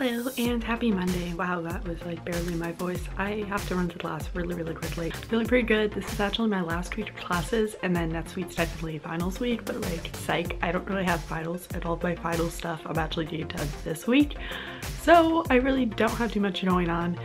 Hello and happy Monday. Wow, that was like barely my voice. I have to run to class really quickly. Feeling pretty good. This is actually my last week of classes, and then next week's technically finals week, but like psych, I don't really have finals, and all of my final stuff I'm actually getting done this week. So I really don't have too much going on,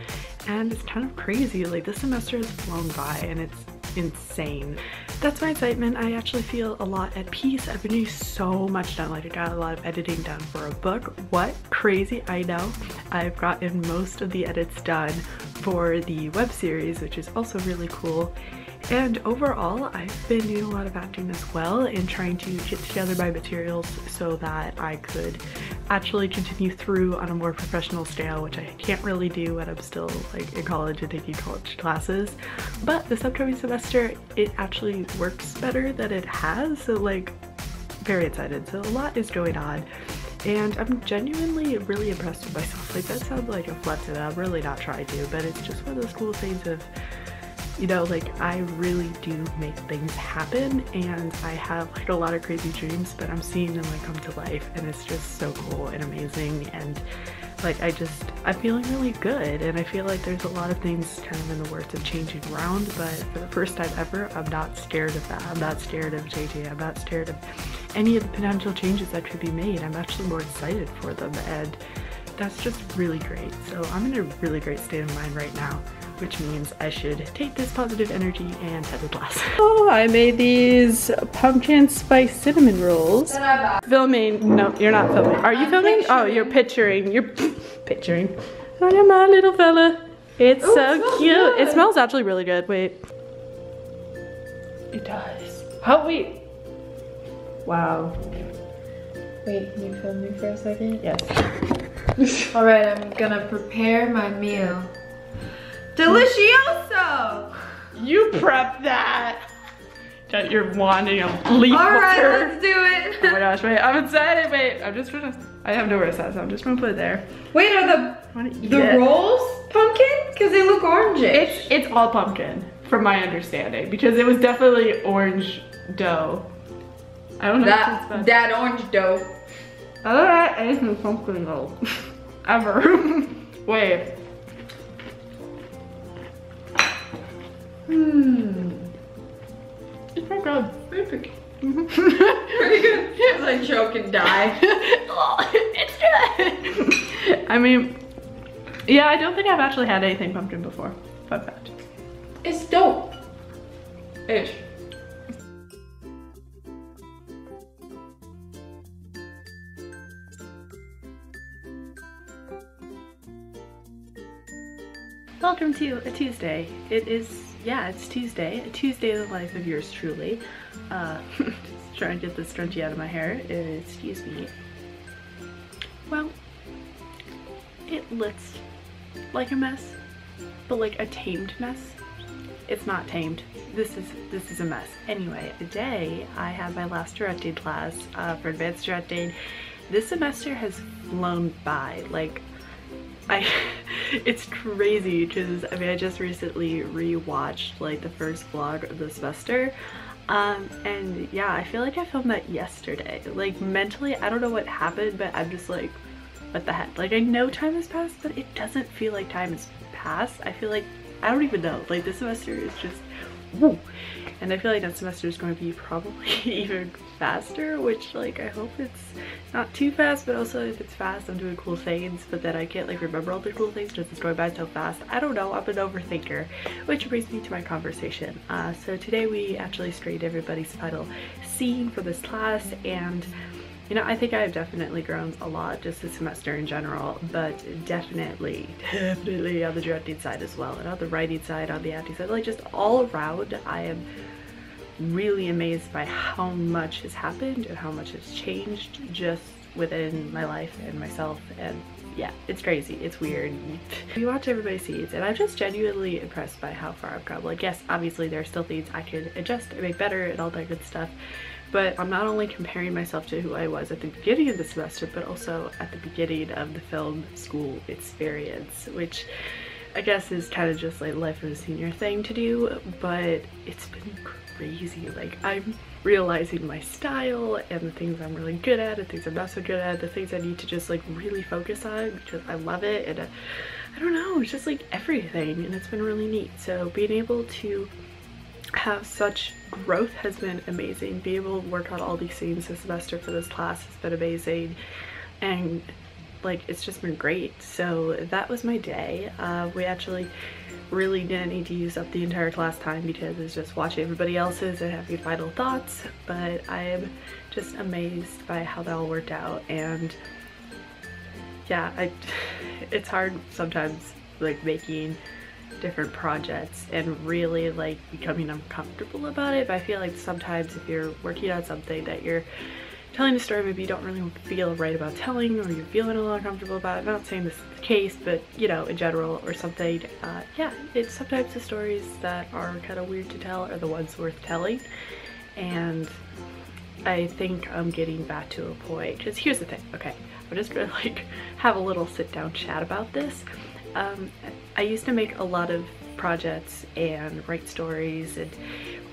and it's kind of crazy. Like this semester has flown by and it's insane. That's my excitement. I actually feel a lot at peace. I've been doing so much done. Like I got a lot of editing done for a book. What? Crazy, I know. I've gotten most of the edits done for the web series, which is also really cool. And overall, I've been doing a lot of acting as well and trying to get together my materials so that I could actually continue through on a more professional scale, which I can't really do when I'm still like in college and taking college classes. But this upcoming semester, it actually works better than it has. So like, very excited. So a lot is going on. And I'm genuinely really impressed with myself. Like that sounds like a flex that I'm really not trying to, but it's just one of those cool things of, you know, like I really do make things happen, and I have like a lot of crazy dreams, but I'm seeing them like come to life, and it's just so cool and amazing. And like I'm feeling really good, and I feel like there's a lot of things kind of in the works of changing around, but for the first time ever, I'm not scared of that. I'm not scared of changing. I'm not scared of any of the potential changes that could be made. I'm actually more excited for them, and that's just really great. So I'm in a really great state of mind right now, which means I should take this positive energy and head to class. Oh, I made these pumpkin spice cinnamon rolls. Filming. No, you're not filming. Are you filming? Picturing. Oh, you're picturing. You're picturing. Oh, my little fella. It's so cute. Good. It smells actually really good. Wait. It does. Oh, wait. Wow. Wait, can you film me for a second? Yes. Alright, I'm gonna prepare my meal. Delicioso! You prepped that! That you're wanting a leaf. Alright, let's do it! Oh my gosh, wait, I'm excited. Wait, I'm just gonna, I have nowhere to set, so I'm just gonna put it there. Wait, are the rolls pumpkin? Because they look orangish. It's all pumpkin, from my understanding, because it was definitely orange dough. I don't know that orange dough. I don't know anything pumpkin though. Ever. Wait. It's pretty good. Pretty good. It's like choke and die. It's good. I mean, yeah, I don't think I've actually had anything pumpkin before. Fun fact. It's dope. Ish. Welcome to a Tuesday. It is, yeah, it's Tuesday. A Tuesday in the life of yours truly. Just trying to get this scrunchie out of my hair. Excuse me. Well, it looks like a mess, but like a tamed mess. It's not tamed. This is a mess. Anyway, today I have my last directing class for advanced directing. This semester has flown by. Like, it's crazy because I mean I just recently rewatched like the first vlog of the semester, and yeah, I feel like I filmed that yesterday. Like mentally I don't know what happened, but I'm just like, what the heck? Like I know time has passed, but it doesn't feel like time has passed. I feel like I don't even know. Like this semester is just woo. And I feel like next semester is going to be probably even faster, which like I hope it's not too fast, but also if it's fast I'm doing cool things, but then I can't like remember all the cool things because it's going by so fast. I don't know, I'm an overthinker, which brings me to my conversation. So today we actually screened everybody's final scene for this class, and you know, I think I have definitely grown a lot just this semester in general, but definitely on the directing side as well, and on the writing side, on the acting side, like just all around, I am really amazed by how much has happened and how much has changed just within my life and myself. And yeah, it's crazy, it's weird. You watch everybody's scenes and I'm just genuinely impressed by how far I've come. Like yes, obviously there are still things I could adjust and make better and all that good stuff, but I'm not only comparing myself to who I was at the beginning of the semester, but also at the beginning of the film school experience, which I guess is kind of just like life of a senior thing to do, but it's been crazy. Like, I'm realizing my style and the things I'm really good at, the things I'm not so good at, the things I need to just like really focus on because I love it. And I don't know, it's just like everything, and it's been really neat. So being able to have such growth has been amazing. Being able to work on all these things this semester for this class has been amazing, and like it's just been great. So that was my day. We actually really didn't need to use up the entire class time because it's just watching everybody else's and having final thoughts, but I am just amazed by how that all worked out. And yeah, it's hard sometimes like making different projects and really like becoming uncomfortable about it, but I feel like sometimes if you're working on something that you're telling a story maybe you don't really feel right about telling, or you're feeling a little uncomfortable about it. I'm not saying this is the case, but you know, in general or something, yeah, it's sometimes the stories that are kind of weird to tell are the ones worth telling. And I think I'm getting back to a point, because here's the thing, okay, I'm just gonna like have a little sit down chat about this. I used to make a lot of projects and write stories and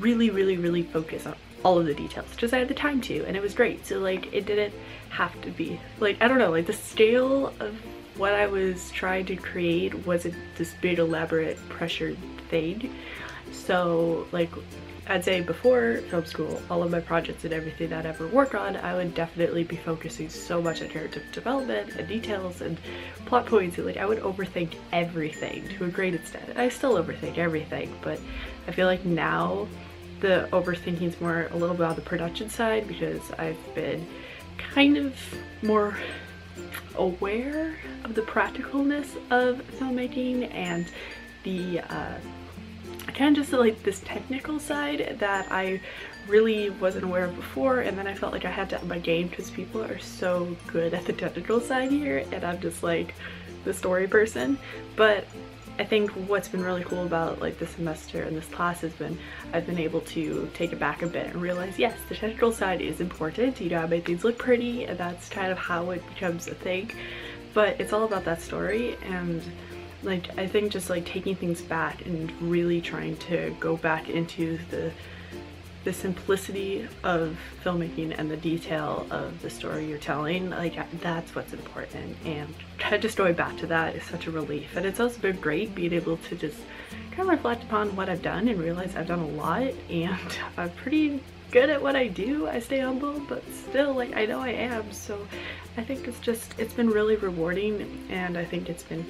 really focus on all of the details, just I had the time to, and it was great. So like it didn't have to be like, I don't know, like the scale of what I was trying to create wasn't this big elaborate pressured thing. So like I'd say before film school, all of my projects and everything that I ever work on, I would definitely be focusing so much on narrative development and details and plot points, and like I would overthink everything to a great extent. I still overthink everything, but I feel like now the overthinking is more a little bit on the production side, because I've been kind of more aware of the practicalness of filmmaking and the kind of just like this technical side that I really wasn't aware of before, and then I felt like I had to up my game because people are so good at the technical side here and I'm just like the story person. But I think what's been really cool about like this semester and this class has been I've been able to take it back a bit and realize, yes, the technical side is important, you know, I make things look pretty and that's kind of how it becomes a thing, but it's all about that story. And like I think just like taking things back and really trying to go back into the simplicity of filmmaking and the detail of the story you're telling, like that's what's important, and kind of just going back to that is such a relief. And it's also been great being able to just kind of reflect upon what I've done and realize I've done a lot and I'm pretty good at what I do. I stay humble, but still like I know I am. So I think it's been really rewarding, and I think it's been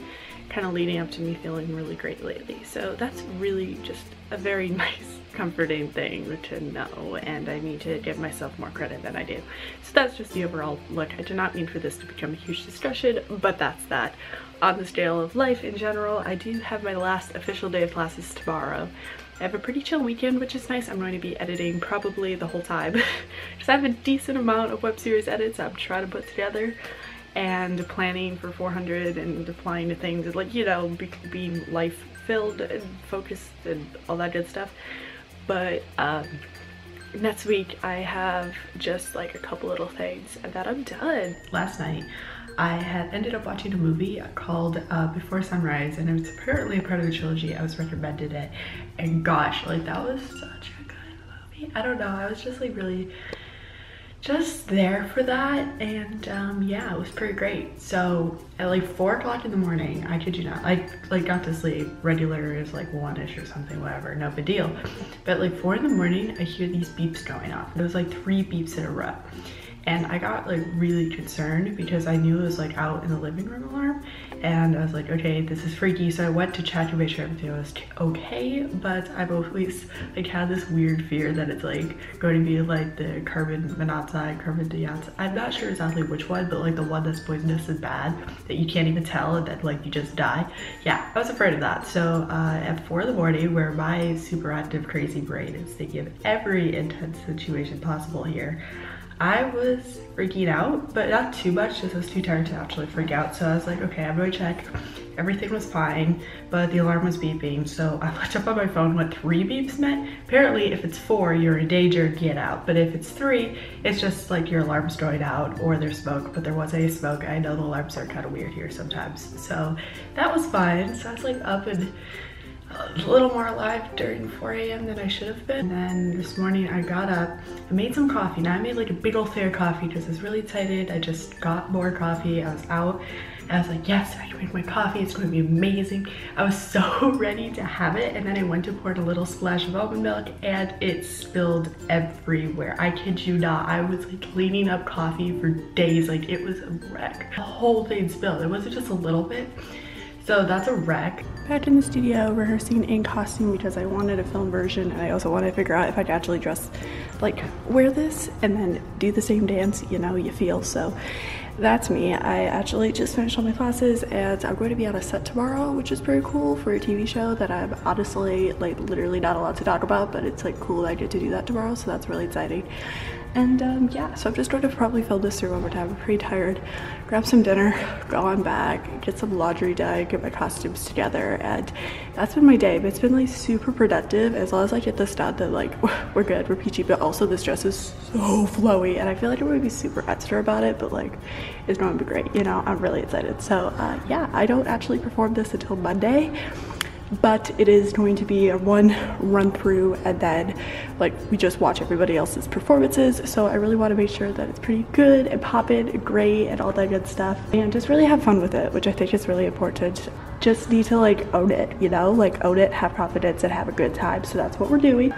kind of leading up to me feeling really great lately. So that's really just a very nice comforting thing to know, and I need to give myself more credit than I do. So that's just the overall look. I do not mean for this to become a huge discussion, but that's that. On the scale of life in general, I do have my last official day of classes tomorrow. I have a pretty chill weekend, which is nice. I'm going to be editing probably the whole time because I have a decent amount of web series edits I'm trying to put together, and planning for 400 and applying to things, like, you know, being life filled and focused and all that good stuff. But next week I have just like a couple little things and then I'm done. Last night I had ended up watching a movie called Before Sunrise, and it's apparently a part of a trilogy. I was recommended it, and gosh, like that was such a good movie. I don't know, I was just like really just there for that, and yeah, it was pretty great. So at like 4 o'clock in the morning, I kid you not, I like got to sleep. Regular is like 1-ish or something, whatever, no big deal. But like 4 in the morning, I hear these beeps going off. There was like 3 beeps in a row. And I got like really concerned because I knew it was like out in the living room alarm, and I was like, okay, this is freaky. So I went to check to make sure everything was okay, but I've always like had this weird fear that it's like going to be like the carbon monoxide, carbon dioxide. I'm not sure exactly which one, but like the one that's poisonous and bad that you can't even tell and that like you just die. Yeah, I was afraid of that. So at 4 in the morning, where my super active crazy brain is thinking of every intense situation possible here, I was freaking out, but not too much because I was too tired to actually freak out. So I was like, okay, I'm going to check everything was fine, but the alarm was beeping. So I looked up on my phone what 3 beeps meant. Apparently if it's 4, you're in danger, get out. But if it's 3, it's just like your alarm's going out or there's smoke, but there was any smoke. I know the alarms are kind of weird here sometimes. So that was fine. So I was like up and a little more alive during 4 a.m. than I should have been. And then this morning I got up, I made some coffee. Now I made like a big old fair coffee because I was really excited. I just got more coffee. I was out and I was like, yes, I can make my coffee. It's going to be amazing. I was so ready to have it. And then I went to pour a little splash of almond milk and it spilled everywhere. I kid you not. I was like cleaning up coffee for days. Like it was a wreck. The whole thing spilled. It wasn't just a little bit. So that's a wreck. Back in the studio rehearsing in costume because I wanted a film version and I also wanted to figure out if I could actually dress, like wear this and then do the same dance, you know, you feel. So that's me. I actually just finished all my classes and I'm going to be on a set tomorrow, which is pretty cool for a TV show that I'm honestly like literally not allowed to talk about, but it's like cool that I get to do that tomorrow, so that's really exciting. And yeah, so I'm just going to probably film this through one more time. I'm pretty tired. Grab some dinner, go on back, get some laundry done, get my costumes together, and that's been my day. But it's been like super productive. As long as I get this done, then like we're good, we're peachy. But also this dress is so flowy and I feel like I'm gonna be super extra about it, but like it's going to be great, you know. I'm really excited. So yeah, I don't actually perform this until Monday, but it is going to be a one run through and then like we just watch everybody else's performances. So I really want to make sure that it's pretty good and poppin' and great and all that good stuff and just really have fun with it, which I think is really important. Just need to like own it, you know, like own it, have confidence and have a good time. So that's what we're doing.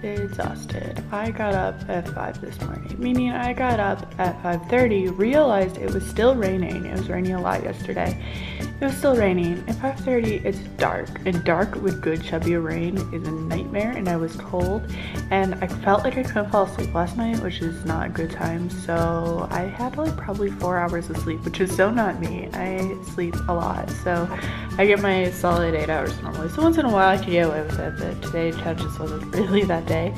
Exhausted. I got up at 5 this morning, meaning I got up at 5:30, realized it was still raining. It was raining a lot yesterday. It was still raining. At 5:30, it's dark, and dark with good chubby rain is a nightmare, and I was cold, and I felt like I couldn't fall asleep last night, which is not a good time, so I had like probably 4 hours of sleep, which is so not me. I sleep a lot, so I get my solid 8 hours normally, so once in a while I can get away with it, but today just wasn't really that day.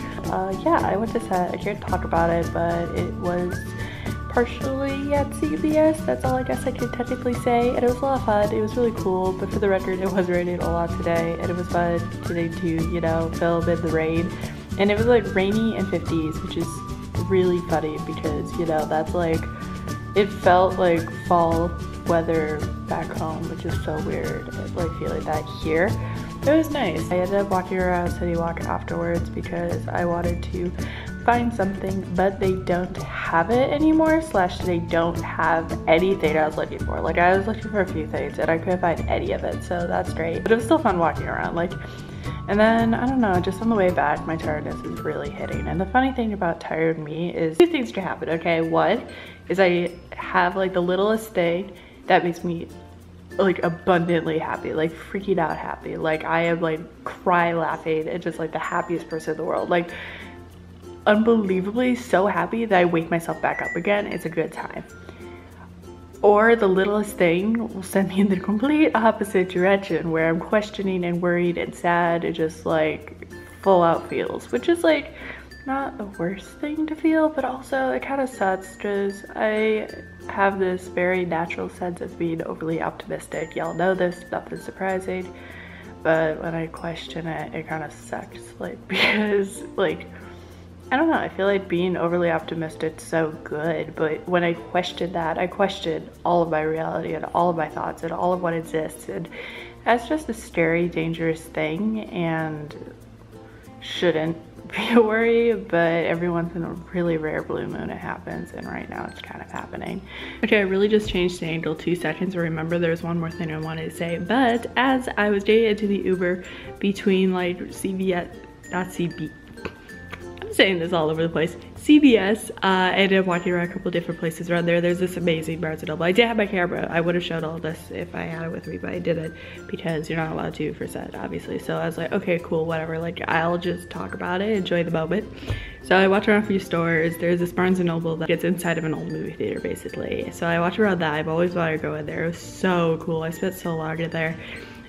Yeah, I went to set. I can't talk about it, but it was partially at CBS. That's all I guess I could technically say, and it was a lot of fun. It was really cool, but for the record, it was raining a lot today, and it was fun getting to, you know, film in the rain. And it was like rainy and 50s, which is really funny because, you know, that's like, it felt like fall weather back home, which is so weird. I like feeling that here. It was nice. I ended up walking around City Walk afterwards because I wanted to find something but they don't have it anymore, slash they don't have anything I was looking for. Like I was looking for a few things and I couldn't find any of it, so that's great. But it was still fun walking around, like. And then, I don't know, just on the way back, my tiredness is really hitting. And the funny thing about tired me is 2 things can happen, okay? One is I have like the littlest thing that makes me like abundantly happy, like freaking out happy. Like I am like cry laughing and just like the happiest person in the world. Like unbelievably so happy that I wake myself back up again. It's a good time. Or the littlest thing will send me in the complete opposite direction where I'm questioning and worried and sad and just like full out feels, which is like not the worst thing to feel, but also it kind of sucks because I have this very natural sense of being overly optimistic. Y'all know this, nothing surprising, but when I question it, it kind of sucks, like because like I don't know, I feel like being overly optimistic is so good, but when I question that, I question all of my reality and all of my thoughts and all of what exists, and that's just a scary, dangerous thing and shouldn't be a worry, but every once in a really rare blue moon it happens, and right now it's kind of happening. Okay, I really just changed the angle 2 seconds. Remember, there's one more thing I wanted to say, but as I was getting into the Uber between like saying this all over the place, CVS, and I'm walking around a couple different places around there. There's this amazing Barnes & Noble. I did have my camera. I would have showed all this if I had it with me, but I didn't because you're not allowed to for set, obviously. So I was like, okay, cool, whatever. Like, I'll just talk about it, enjoy the moment. So I walked around a few stores. There's this Barnes & Noble that gets inside of an old movie theater, basically. So I walked around that. I've always wanted to go in there. It was so cool. I spent so long in there.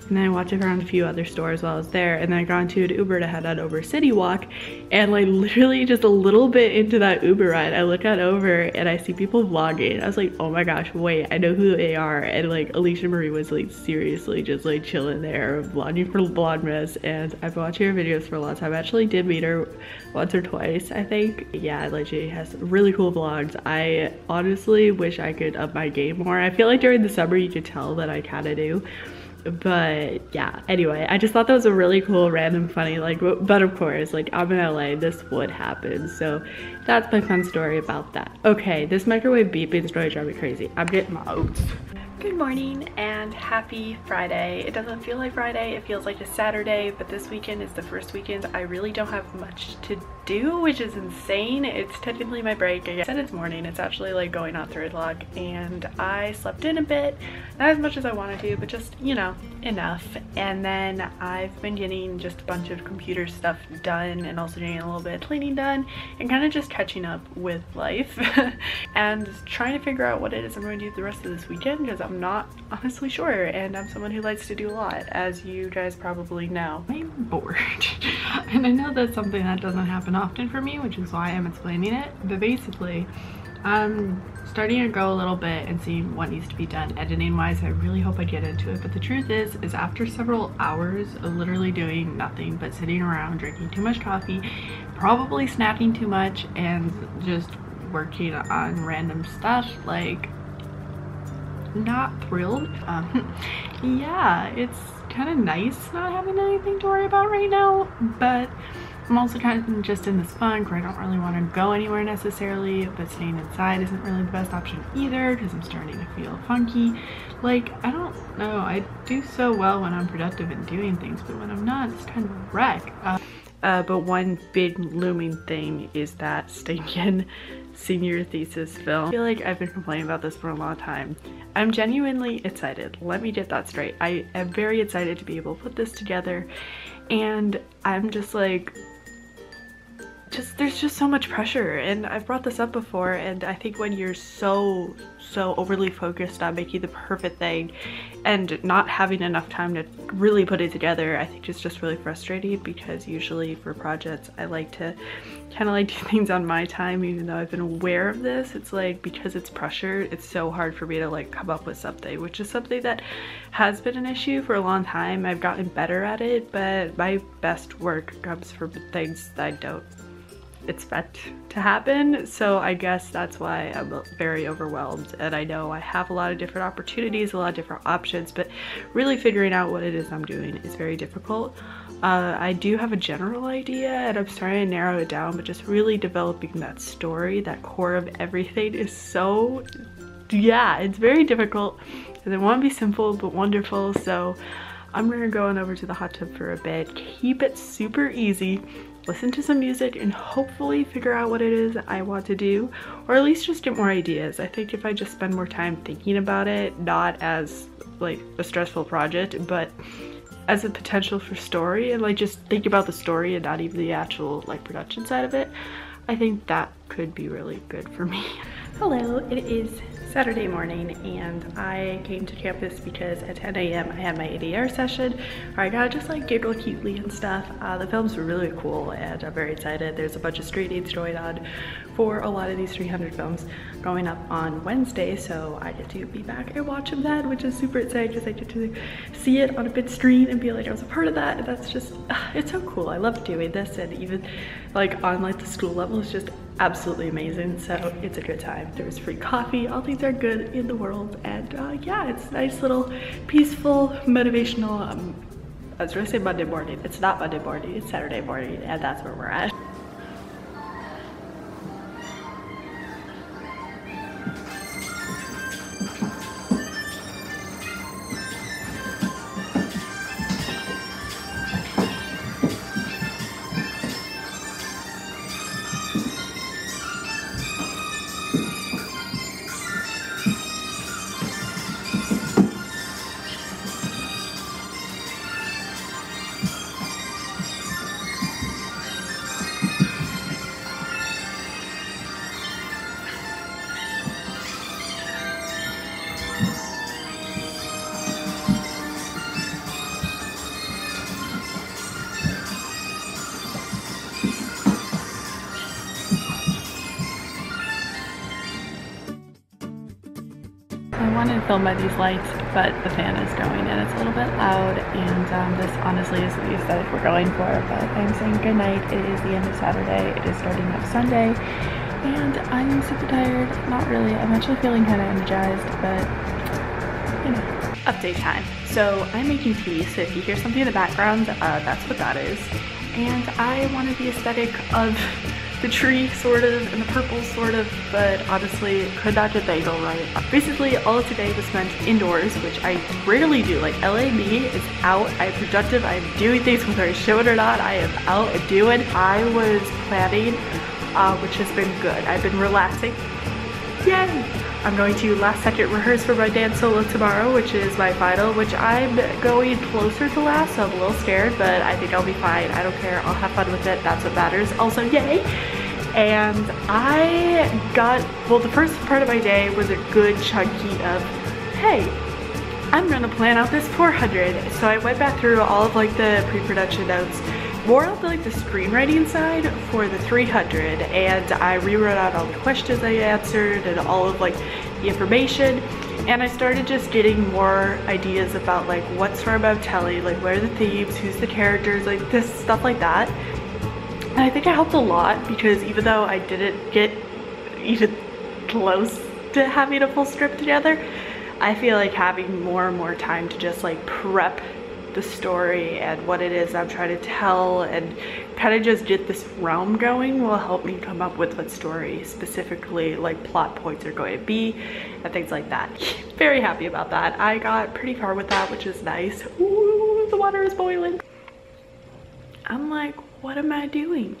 And then I walked around a few other stores while I was there, and then I got into an Uber to head on over City Walk, and like literally just a little bit into that Uber ride, I look out over and I see people vlogging. I was like, oh my gosh, wait, I know who they are. And like Alicia Marie was like seriously just like chilling there, vlogging for Vlogmas, and I've been watching her videos for a long time. I actually did meet her once or twice, I think. Yeah, like she has really cool vlogs. I honestly wish I could up my game more. I feel like during the summer you could tell that I kind of do. But yeah, anyway, I just thought that was a really cool, random, funny, like, but of course, like, I'm in LA, this would happen, so that's my fun story about that. Okay, this microwave beeping story drives me crazy. I'm getting my oats. Good morning and happy Friday. It doesn't feel like Friday, it feels like a Saturday, but this weekend is the first weekend I really don't have much to do, which is insane. It's technically my break. I said it's morning, it's actually like going on 3 o'clock, and I slept in a bit, not as much as I wanted to, but just, you know, enough. And then I've been getting just a bunch of computer stuff done and also getting a little bit of cleaning done and kind of just catching up with life and trying to figure out what it is I'm going to do the rest of this weekend, because I'm not honestly sure, and I'm someone who likes to do a lot, as you guys probably know. I'm bored and I know that's something that doesn't happen often for me, which is why I'm explaining it, but basically I'm starting to go a little bit and seeing what needs to be done editing wise. I really hope I get into it, but the truth is after several hours of literally doing nothing but sitting around drinking too much coffee, probably snacking too much, and just working on random stuff, like, not thrilled. Yeah, it's kind of nice not having anything to worry about right now, but I'm also kind of just in this funk where I don't really want to go anywhere necessarily, but staying inside isn't really the best option either because I'm starting to feel funky. Like, I don't know, I do so well when I'm productive and doing things, but when I'm not, it's kind of a wreck. But one big looming thing is that stinking senior thesis film. I feel like I've been complaining about this for a long time. I'm genuinely excited. Let me get that straight. I am very excited to be able to put this together, and I'm just like, there's just so much pressure, and I've brought this up before, and I think when you're so overly focused on making the perfect thing and not having enough time to really put it together, I think it's just really frustrating, because usually for projects I like to kind of like do things on my time, even though I've been aware of this. It's like, because it's pressure, it's so hard for me to like come up with something, which is something that has been an issue for a long time. I've gotten better at it, but my best work comes from things that I don't expect to happen, so I guess that's why I'm very overwhelmed. And I know I have a lot of different opportunities, a lot of different options, but really figuring out what it is I'm doing is very difficult. I do have a general idea and I'm starting to narrow it down, but just really developing that story, that core of everything is so, yeah, it's very difficult. And I want to be simple but wonderful, so I'm gonna go on over to the hot tub for a bit, keep it super easy, listen to some music, and hopefully figure out what it is I want to do, or at least just get more ideas. I think if I just spend more time thinking about it, not as like a stressful project, but as a potential for story, and like just think about the story and not even the actual like production side of it, I think that could be really good for me. Hello, it is Saturday morning and I came to campus because at 10 a.m. I had my ADR session where I got to just like giggle cutely and stuff. The films were really cool and I'm very excited. There's a bunch of screenings going on for a lot of these 300 films going up on Wednesday, so I get to be back and watch them then, which is super exciting because I get to see it on a big screen and feel like I was a part of that, and that's just, it's so cool. I love doing this, and even like on like the school level, it's just absolutely amazing, so it's a good time. There's free coffee, all things are good in the world, and yeah, it's a nice little peaceful motivational I was gonna say Monday morning. It's not Monday morning, it's Saturday morning, and that's where we're at. I wanted to film by these lights, but the fan is going and it's a little bit loud, and this honestly is the aesthetic we're going for, but I'm saying good night. It is the end of Saturday, it is starting next Sunday, and I'm super tired. Not really, I'm actually feeling kind of energized, but you know. Update time. So I'm making tea, so if you hear something in the background, that's what that is. And I wanted the aesthetic of the tree sort of and the purple sort of, but honestly could not get the angle right. Basically all of today was spent indoors, which I rarely do. Like LA me is out, I'm productive, I'm doing things whether I show it or not, I am out and doing. I was planning, which has been good. I've been relaxing. Yay! I'm going to last second rehearse for my dance solo tomorrow, which is my final, which I'm going closer to last, so I'm a little scared, but I think I'll be fine. I don't care, I'll have fun with it, that's what matters. Also, yay! And I got, well, the first part of my day was a good chunky of, hey, I'm gonna plan out this 400. So I went back through all of like the pre-production notes, more of like the screenwriting side for the 300, and I rewrote out all the questions I answered and all of like the information, and I started just getting more ideas about like what story I'm telling, like what are the themes, who's the characters, like this stuff like that. And I think it helped a lot because even though I didn't get even close to having a full script together, I feel like having more and more time to just like prep the story and what it is I'm trying to tell and kind of just get this realm going will help me come up with what story specifically like plot points are going to be and things like that. Very happy about that. I got pretty far with that, which is nice. Ooh, the water is boiling. I'm like, what am I doing?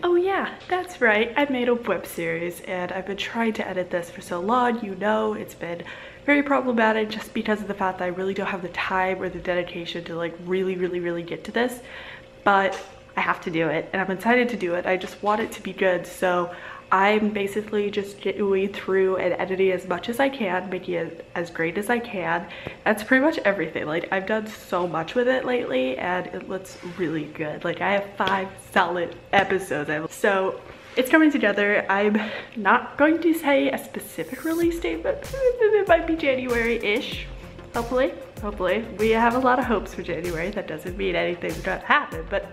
Oh yeah, that's right, I made a web series and I've been trying to edit this for so long. You know, it's been very problematic just because of the fact that I really don't have the time or the dedication to like really get to this, but I have to do it and I'm excited to do it. I just want it to be good, so I'm basically just going through and editing as much as I can, making it as great as I can. That's pretty much everything. Like I've done so much with it lately and it looks really good. Like I have 5 solid episodes. So it's coming together. I'm not going to say a specific release date, but it might be January-ish. Hopefully. We have a lot of hopes for January. That doesn't mean anything's gonna happen, but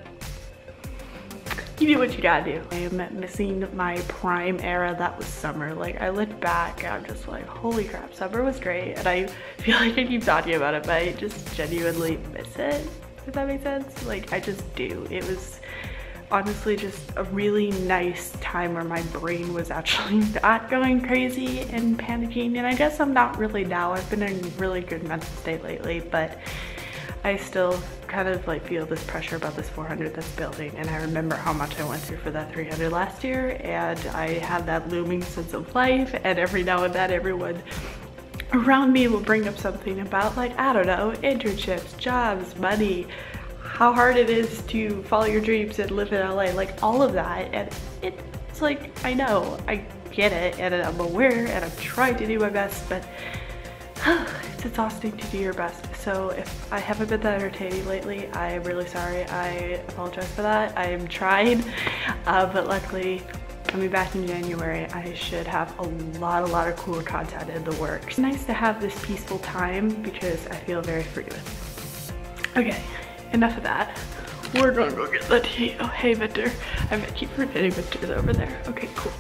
you do what you gotta do. I am missing my prime era that was summer. Like I look back and I'm just like, holy crap, summer was great. And I feel like I keep talking about it, but I just genuinely miss it. Does that make sense? Like, I just do. It was honestly just a really nice time where my brain was actually not going crazy and panicking, and I guess I'm not really now. I've been in a really good mental state lately, but I still kind of like feel this pressure about this 400 that's building, and I remember how much I went through for that 300 last year, and I had that looming sense of life, and every now and then everyone around me will bring up something about, like, I don't know, internships, jobs, money, how hard it is to follow your dreams and live in LA, like all of that. And it's like, I know, I get it, and I'm aware, and I'm trying to do my best, but it's exhausting to do your best. So if I haven't been that entertaining lately, I'm really sorry. I apologize for that. I'm trying, but luckily coming back in January, I should have a lot of cooler content in the works. It's nice to have this peaceful time because I feel very free with it. Okay, enough of that. We're gonna go get the tea. Oh, hey, Victor. I keep forgetting Victor's over there. Okay, cool.